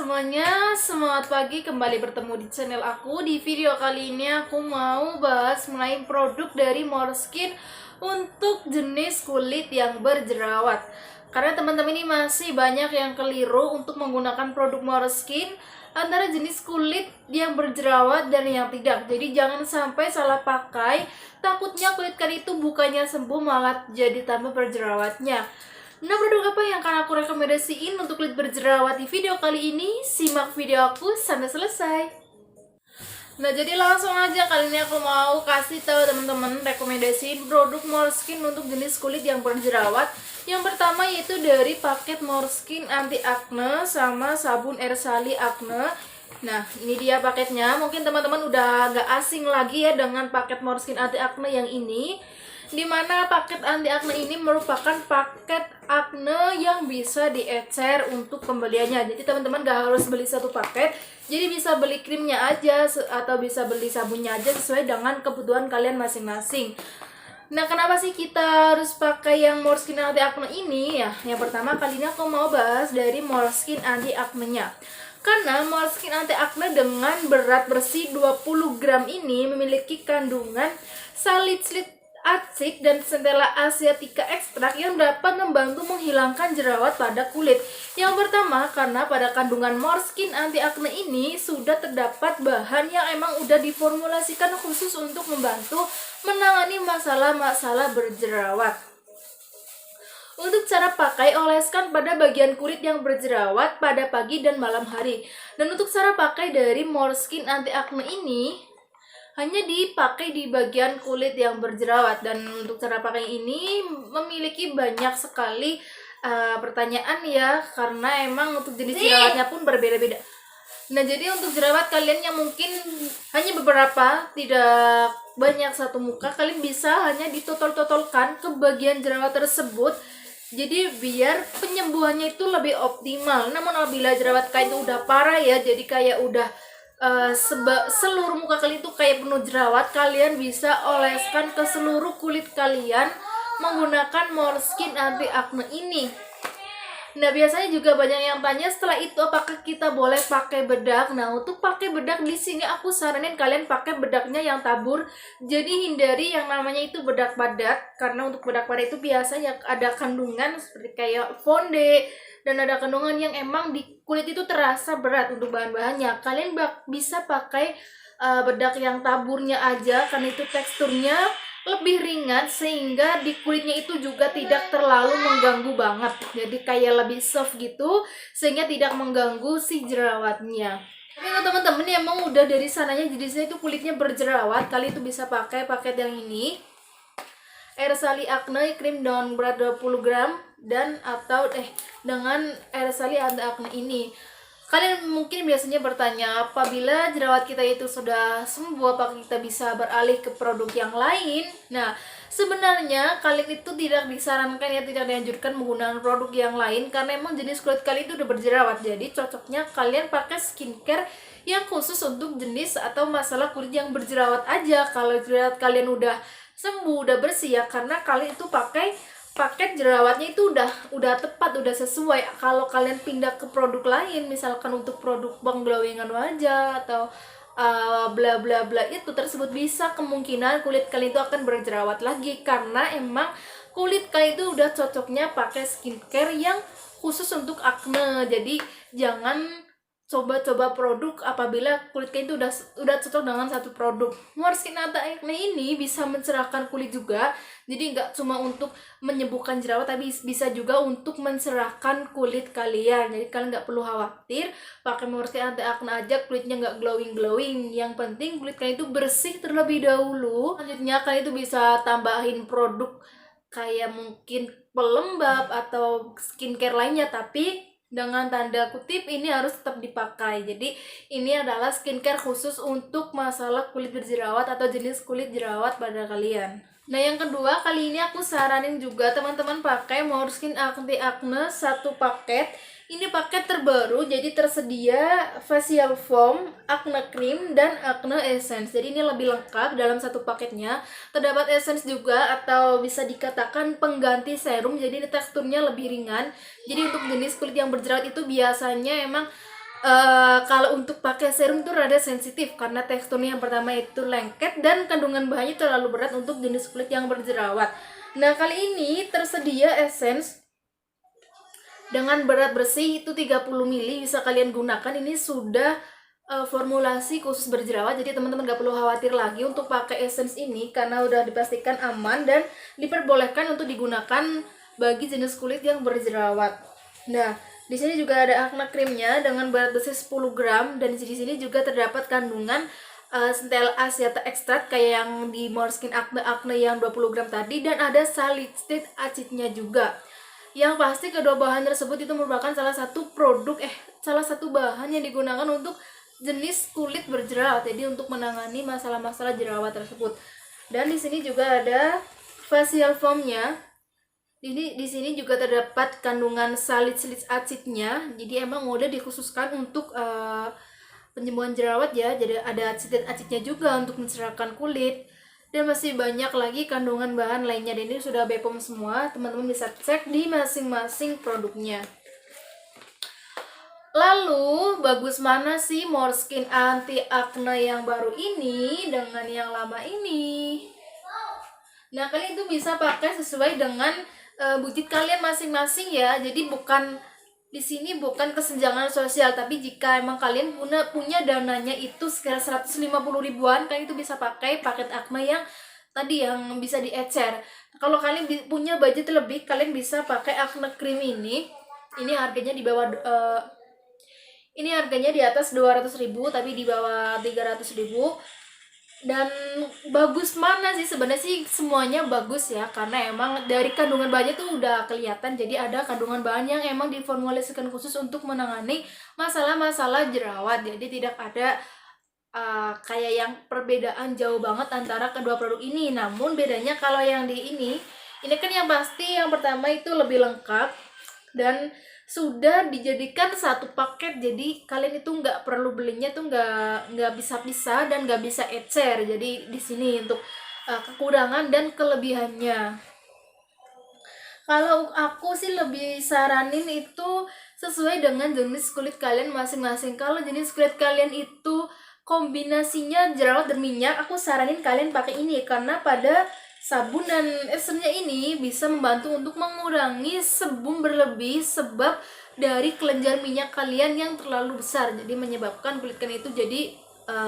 semuanya, semangat pagi, kembali bertemu di channel aku. Di video kali ini aku mau bahas mengenai produk dari Moreskin untuk jenis kulit yang berjerawat. Karena teman-teman ini masih banyak yang keliru untuk menggunakan produk Moreskin antara jenis kulit yang berjerawat dan yang tidak. Jadi jangan sampai salah pakai, takutnya kulit kalian itu bukannya sembuh malah jadi tambah berjerawatnya. Nah, produk apa yang akan aku rekomendasiin untuk kulit berjerawat di video kali ini? Simak video aku sampai selesai. Nah, jadi langsung aja kali ini aku mau kasih tahu teman-teman rekomendasiin produk Moreskin untuk jenis kulit yang berjerawat. Yang pertama yaitu dari paket Moreskin anti acne sama sabun Ersali acne. Nah, ini dia paketnya. Mungkin teman-teman udah agak asing lagi ya dengan paket Moreskin anti acne yang ini. Dimana paket anti acne ini merupakan paket acne yang bisa diecer untuk pembeliannya. Jadi teman-teman gak harus beli satu paket, jadi bisa beli krimnya aja atau bisa beli sabunnya aja sesuai dengan kebutuhan kalian masing-masing. Nah, kenapa sih kita harus pakai yang Moreskin anti acne ini ya? Yang pertama kali ini aku mau bahas dari Moreskin anti acne-nya. Karena Moreskin anti acne dengan berat bersih 20 gram ini memiliki kandungan salicylic acid dan centella asiatica ekstrak yang dapat membantu menghilangkan jerawat pada kulit. Yang pertama, karena pada kandungan Moreskin anti acne ini sudah terdapat bahan yang emang udah diformulasikan khusus untuk membantu menangani masalah-masalah berjerawat. Untuk cara pakai, oleskan pada bagian kulit yang berjerawat pada pagi dan malam hari. Dan untuk cara pakai dari Moreskin anti acne ini hanya dipakai di bagian kulit yang berjerawat, dan untuk cara pakai ini memiliki banyak sekali pertanyaan ya, karena emang untuk jenis jerawatnya pun berbeda-beda. Nah, jadi untuk jerawat kalian yang mungkin hanya beberapa, tidak banyak satu muka, kalian bisa hanya ditotol-totolkan ke bagian jerawat tersebut. Jadi biar penyembuhannya itu lebih optimal. Namun apabila jerawat kalian itu udah parah ya, jadi kayak udah seluruh muka kalian itu kayak penuh jerawat, kalian bisa oleskan ke seluruh kulit kalian menggunakan Moreskin anti acne ini. Nah, biasanya juga banyak yang tanya setelah itu apakah kita boleh pakai bedak. Nah, untuk pakai bedak di sini aku saranin kalian pakai bedaknya yang tabur. Jadi hindari yang namanya itu bedak padat, karena untuk bedak padat itu biasanya ada kandungan seperti kayak fonde, dan ada kandungan yang emang di kulit itu terasa berat untuk bahan-bahannya. Kalian bisa pakai bedak yang taburnya aja, karena itu teksturnya lebih ringan sehingga di kulitnya itu juga tidak terlalu mengganggu banget. Jadi kayak lebih soft gitu sehingga tidak mengganggu si jerawatnya. Tapi kalau teman-teman yang emang udah dari sananya jenisnya itu kulitnya berjerawat, kalian itu bisa pakai paket yang ini. Ersali Acne Cream Down berat 20 gram dan atau dengan Ersali anti acne ini. Kalian mungkin biasanya bertanya, apabila jerawat kita itu sudah sembuh, apakah kita bisa beralih ke produk yang lain? Nah, sebenarnya kalian itu tidak disarankan ya, tidak dianjurkan menggunakan produk yang lain karena emang jenis kulit kalian itu udah berjerawat. Jadi cocoknya kalian pakai skincare yang khusus untuk jenis atau masalah kulit yang berjerawat aja. Kalau jerawat kalian udah sembuh, udah bersih ya, karena kalian itu pakai paket jerawatnya itu udah tepat, udah sesuai. Kalau kalian pindah ke produk lain, misalkan untuk produk pengglowingan wajah atau bla bla bla itu tersebut, bisa kemungkinan kulit kalian itu akan berjerawat lagi karena emang kulit kalian itu udah cocoknya pakai skincare yang khusus untuk acne. Jadi jangan coba-coba produk apabila kulit kalian itu udah cocok dengan satu produk. Moreskin anti acne ini bisa mencerahkan kulit juga. Jadi nggak cuma untuk menyembuhkan jerawat, tapi bisa juga untuk mencerahkan kulit kalian. Jadi kalian nggak perlu khawatir pakai Moreskin anti acne aja kulitnya nggak glowing. Yang penting kulit kalian itu bersih terlebih dahulu. Selanjutnya kalian itu bisa tambahin produk kayak mungkin pelembab atau skincare lainnya, tapi dengan tanda kutip ini harus tetap dipakai. Jadi ini adalah skincare khusus untuk masalah kulit berjerawat atau jenis kulit jerawat pada kalian. Nah, yang kedua, kali ini aku saranin juga teman-teman pakai Moreskin anti acne satu paket. Ini paket terbaru, jadi tersedia facial foam, acne cream, dan acne essence. Jadi ini lebih lengkap dalam satu paketnya. Terdapat essence juga atau bisa dikatakan pengganti serum, jadi ini teksturnya lebih ringan. Jadi untuk jenis kulit yang berjerawat itu biasanya emang Kalau untuk pakai serum itu rada sensitif karena teksturnya yang pertama itu lengket dan kandungan bahannya terlalu berat untuk jenis kulit yang berjerawat. Nah, kali ini tersedia essence dengan berat bersih itu 30 ml, bisa kalian gunakan. Ini sudah formulasi khusus berjerawat, jadi teman-teman gak perlu khawatir lagi untuk pakai essence ini karena udah dipastikan aman dan diperbolehkan untuk digunakan bagi jenis kulit yang berjerawat. Nah, di sini juga ada acne creamnya dengan berat bersih 10 gram dan di sini juga terdapat kandungan Centella Asiata extract kayak yang di Morskin Acne yang 20 gram tadi, dan ada salicylic acidnya juga. Yang pasti kedua bahan tersebut itu merupakan salah satu bahan yang digunakan untuk jenis kulit berjerawat, jadi untuk menangani masalah-masalah jerawat tersebut. Dan di sini juga ada facial foamnya. Ini di sini juga terdapat kandungan salicylic acidnya, jadi emang udah dikhususkan untuk penyembuhan jerawat ya. Jadi ada acidnya juga untuk mencerahkan kulit, dan masih banyak lagi kandungan bahan lainnya. Dan ini sudah BPOM semua, teman-teman bisa cek di masing-masing produknya. Lalu bagus mana sih Morskin anti acne yang baru ini dengan yang lama ini? Nah, kalian itu bisa pakai sesuai dengan budget kalian masing-masing ya. Jadi di sini bukan kesenjangan sosial, tapi jika emang kalian punya dananya itu sekitar 150 ribuan, kalian itu bisa pakai paket acne yang tadi yang bisa diecer. Kalau kalian punya budget lebih, kalian bisa pakai acne cream ini. Ini harganya di bawah ini harganya di atas 200.000 tapi di bawah 300.000. Dan bagus mana sih? Sebenarnya sih semuanya bagus ya, karena emang dari kandungan bahannya tuh udah kelihatan. Jadi ada kandungan bahan yang emang diformulasikan khusus untuk menangani masalah-masalah jerawat. Jadi tidak ada kayak yang perbedaan jauh banget antara kedua produk ini. Namun bedanya kalau yang di ini kan yang pasti yang pertama itu lebih lengkap dan sudah dijadikan satu paket, jadi kalian itu nggak perlu belinya tuh nggak bisa pisah dan nggak bisa ecer. Jadi di sini untuk kekurangan dan kelebihannya. Kalau aku sih lebih saranin itu sesuai dengan jenis kulit kalian masing-masing. Kalau jenis kulit kalian itu kombinasinya jerawat dan minyak, aku saranin kalian pakai ini karena pada sabun dan esennya ini bisa membantu untuk mengurangi sebum berlebih sebab dari kelenjar minyak kalian yang terlalu besar, jadi menyebabkan kulit kalian itu jadi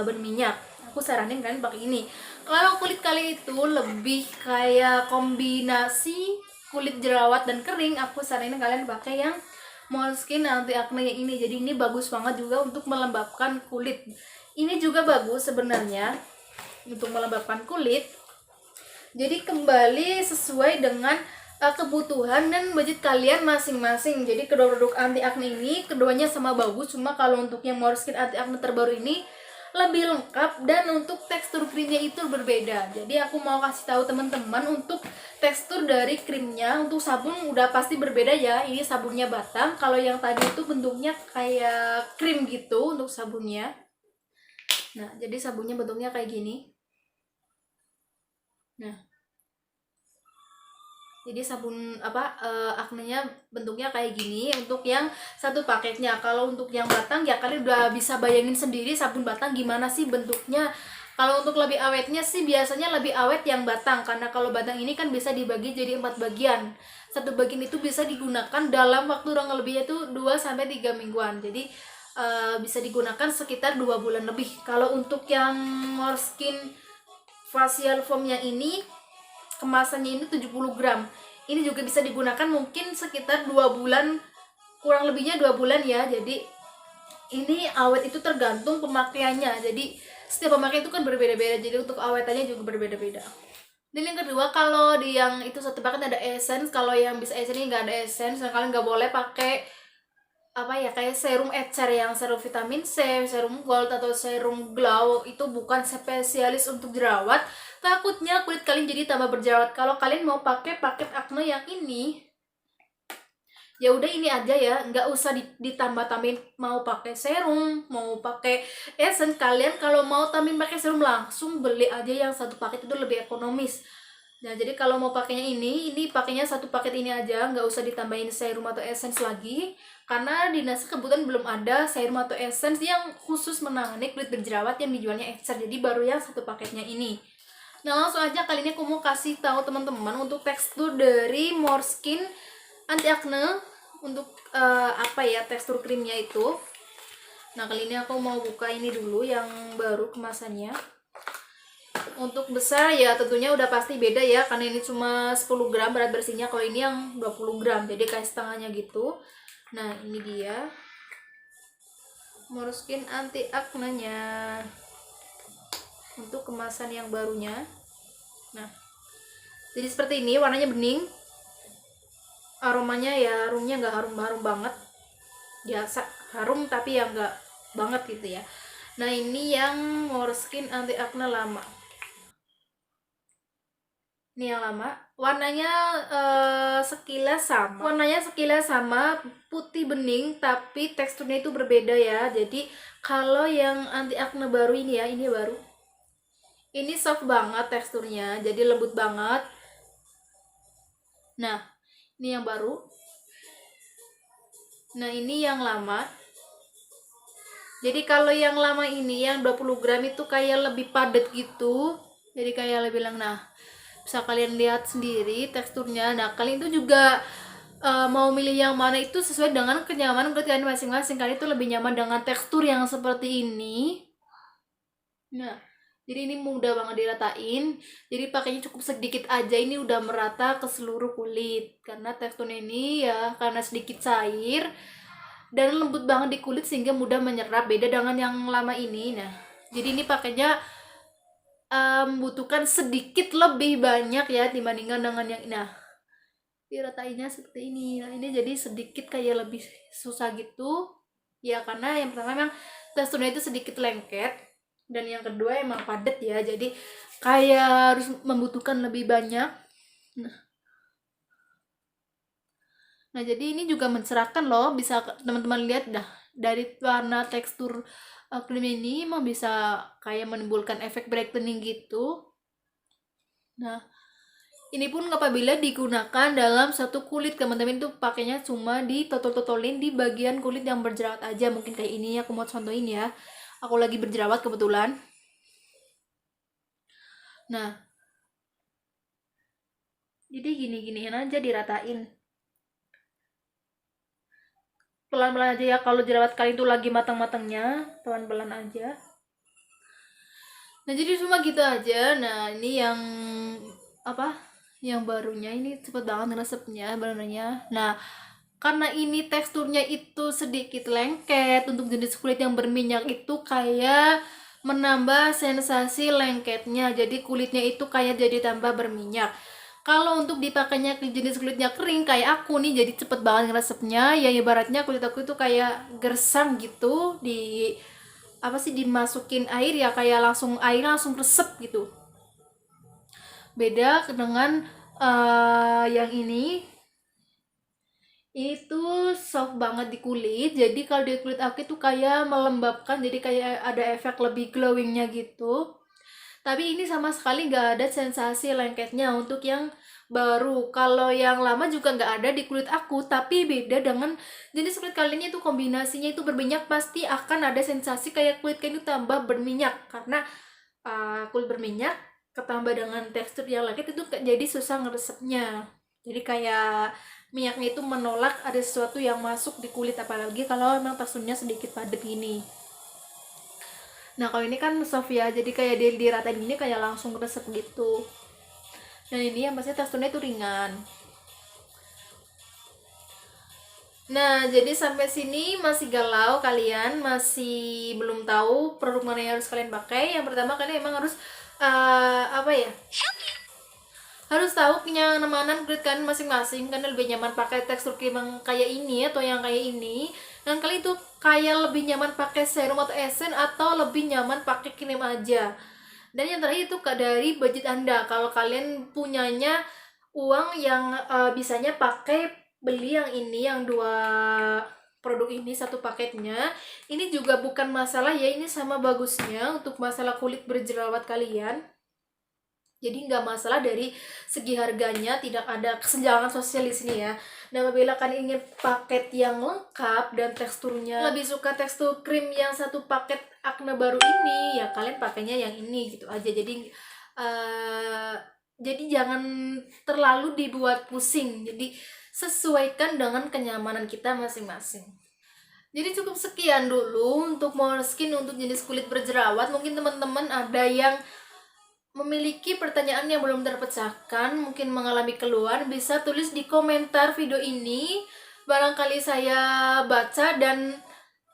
berminyak. Aku saranin kalian pakai ini. Kalau kulit kalian itu lebih kayak kombinasi kulit jerawat dan kering, aku saranin kalian pakai yang Moleskine anti acne yang ini. Jadi ini bagus banget juga untuk melembabkan kulit. Ini juga bagus sebenarnya untuk melembabkan kulit. Jadi kembali sesuai dengan kebutuhan dan budget kalian masing-masing. Jadi kedua produk anti acne ini keduanya sama bagus, cuma kalau untuk yang Morskin anti acne terbaru ini lebih lengkap dan untuk tekstur krimnya itu berbeda. Jadi aku mau kasih tahu teman-teman untuk tekstur dari krimnya. Untuk sabun udah pasti berbeda ya. Ini sabunnya batang. Kalau yang tadi itu bentuknya kayak krim gitu untuk sabunnya. Nah, jadi sabunnya bentuknya kayak gini. Nah, jadi sabun acnenya bentuknya kayak gini untuk yang satu paketnya. Kalau untuk yang batang ya kalian udah bisa bayangin sendiri sabun batang gimana sih bentuknya. Kalau untuk lebih awetnya sih biasanya lebih awet yang batang, karena kalau batang ini kan bisa dibagi jadi 4 bagian. Satu bagian itu bisa digunakan dalam waktu kurang lebihnya itu 2-3 mingguan. Jadi bisa digunakan sekitar 2 bulan lebih. Kalau untuk yang Morskin facial foamnya ini kemasannya ini 70 gram. Ini juga bisa digunakan mungkin sekitar 2 bulan, kurang lebihnya 2 bulan ya. Jadi ini awet itu tergantung pemakaiannya. Jadi setiap pemakaian itu kan berbeda-beda. Jadi untuk awetannya juga berbeda-beda. Dan yang kedua, kalau di yang itu satu paket ada essence. Kalau yang bisa essence ini nggak ada essence, nah kalian nggak boleh pakai kayak serum ecer yang serum vitamin C, serum gold atau serum glow. Itu bukan spesialis untuk jerawat. Takutnya kulit kalian jadi tambah berjerawat. Kalau kalian mau pakai paket acne yang ini, ya udah ini aja ya, nggak usah ditambah-tambahin. Mau pakai serum, mau pakai essence, kalian kalau mau tambahin pakai serum langsung beli aja yang satu paket, itu lebih ekonomis. Nah, jadi kalau mau pakainya ini pakainya satu paket ini aja, nggak usah ditambahin serum atau essence lagi. Karena di Nasa kebetulan belum ada serum atau essence yang khusus menangani kulit berjerawat yang dijualnya encer. Jadi baru yang satu paketnya ini. Nah, langsung aja kali ini aku mau kasih tahu teman-teman untuk tekstur dari Moreskin anti acne untuk apa ya, tekstur krimnya itu. Nah, kali ini aku mau buka ini dulu yang baru kemasannya. Untuk besar ya tentunya udah pasti beda ya, karena ini cuma 10 gram berat bersihnya, kalau ini yang 20 gram, jadi kayak setengahnya gitu. Nah, ini dia Moreskin anti acne nya untuk kemasan yang barunya. Nah, jadi seperti ini, warnanya bening, aromanya ya harumnya nggak harum-harum banget, biasa harum tapi ya nggak banget gitu ya. Nah, ini yang Moreskin anti acne lama. Ini yang lama, warnanya sekilas sama putih bening, tapi teksturnya itu berbeda ya. Jadi kalau yang anti acne baru ini ya, ini baru, ini soft banget teksturnya, jadi lembut banget. Nah, ini yang baru. Nah, ini yang lama. Jadi kalau yang lama ini yang 20 gram itu kayak lebih padat gitu, jadi kayak lebih nah, bisa kalian lihat sendiri teksturnya. Nah, kalian itu juga mau milih yang mana itu sesuai dengan kenyamanan kulit kalian masing-masing. Kalian itu lebih nyaman dengan tekstur yang seperti ini. Nah, jadi ini mudah banget diratain. Jadi pakainya cukup sedikit aja, ini udah merata ke seluruh kulit. Karena teksturnya ini ya karena sedikit cair dan lembut banget di kulit sehingga mudah menyerap, beda dengan yang lama ini. Nah, jadi ini pakainya membutuhkan sedikit lebih banyak ya dibandingkan dengan yang ini. Nah, diratainya seperti ini. Nah, ini jadi sedikit kayak lebih susah gitu ya, karena yang pertama memang teksturnya itu sedikit lengket, dan yang kedua emang padat ya, jadi kayak harus membutuhkan lebih banyak. Nah, jadi ini juga mencerahkan loh, bisa teman-teman lihat dah dari warna tekstur krim ini emang bisa kayak menimbulkan efek brightening gitu. Nah, ini pun apabila digunakan dalam satu kulit, teman-teman tuh pakainya cuma ditotol-totolin di bagian kulit yang berjerawat aja. Mungkin kayak ini, aku mau contohin ya, aku lagi berjerawat kebetulan. Nah, jadi gini-giniin aja, diratain pelan-pelan aja ya. Kalau jerawat kalian tuh lagi matang-matangnya, pelan-pelan aja. Nah, jadi cuma gitu aja. Nah, ini yang apa, yang barunya ini cepet banget resepnya sebenarnya. Nah, karena ini teksturnya itu sedikit lengket, untuk jenis kulit yang berminyak itu kayak menambah sensasi lengketnya, jadi kulitnya itu kayak jadi tambah berminyak. Kalau untuk dipakainya ke jenis kulitnya kering kayak aku nih, jadi cepet banget ngeresepnya ya, ibaratnya kulit aku itu kayak gersang gitu, di apa sih, dimasukin air ya, kayak langsung air langsung resep gitu. Beda dengan yang ini itu soft banget di kulit, jadi kalau di kulit aku itu kayak melembabkan, jadi kayak ada efek lebih glowingnya gitu. Tapi ini sama sekali nggak ada sensasi lengketnya untuk yang baru. Kalau yang lama juga nggak ada di kulit aku, tapi beda dengan jenis kulit kalian, itu kombinasinya itu berminyak, pasti akan ada sensasi kayak kulit kalian itu tambah berminyak, karena kulit berminyak ketambah dengan tekstur yang lengket itu jadi susah ngeresepnya. Jadi kayak minyaknya itu menolak ada sesuatu yang masuk di kulit, apalagi kalau memang teksturnya sedikit padat gini. Nah, kalau ini kan soft ya, jadi kayak diratain gini kayak langsung resep gitu. Dan ini yang pasti teksturnya itu ringan. Nah, jadi sampai sini masih galau kalian, masih belum tahu produk mana yang harus kalian pakai. Yang pertama, kalian emang harus apa ya, harus tahu kenyamanan kulit kalian masing-masing, karena lebih nyaman pakai tekstur krim yang kayak ini atau yang kayak ini, dan kalian itu kayak lebih nyaman pakai serum atau essence atau lebih nyaman pakai krim aja. Dan yang terakhir itu dari budget Anda, kalau kalian punyanya uang yang bisanya pakai beli yang ini, yang dua produk ini satu paketnya, ini juga bukan masalah ya, ini sama bagusnya untuk masalah kulit berjerawat kalian. Jadi nggak masalah dari segi harganya, tidak ada kesenjangan sosial di sini ya. Nah, apabila kalian ingin paket yang lengkap dan teksturnya lebih suka tekstur krim yang satu paket Acne baru ini, ya kalian pakainya yang ini gitu aja. Jadi jangan terlalu dibuat pusing. Jadi sesuaikan dengan kenyamanan kita masing-masing. Jadi cukup sekian dulu untuk Moleskine untuk jenis kulit berjerawat. Mungkin teman-teman ada yang memiliki pertanyaan yang belum terpecahkan, mungkin mengalami keluhan, bisa tulis di komentar video ini. Barangkali saya baca dan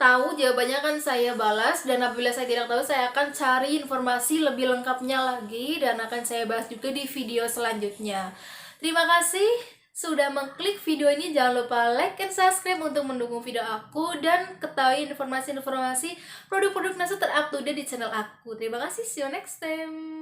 tahu jawabannya, kan saya balas. Dan apabila saya tidak tahu, saya akan cari informasi lebih lengkapnya lagi dan akan saya bahas juga di video selanjutnya. Terima kasih sudah mengklik video ini. Jangan lupa like dan subscribe untuk mendukung video aku dan ketahui informasi-informasi produk-produk NASA terupdate di channel aku. Terima kasih, see you next time.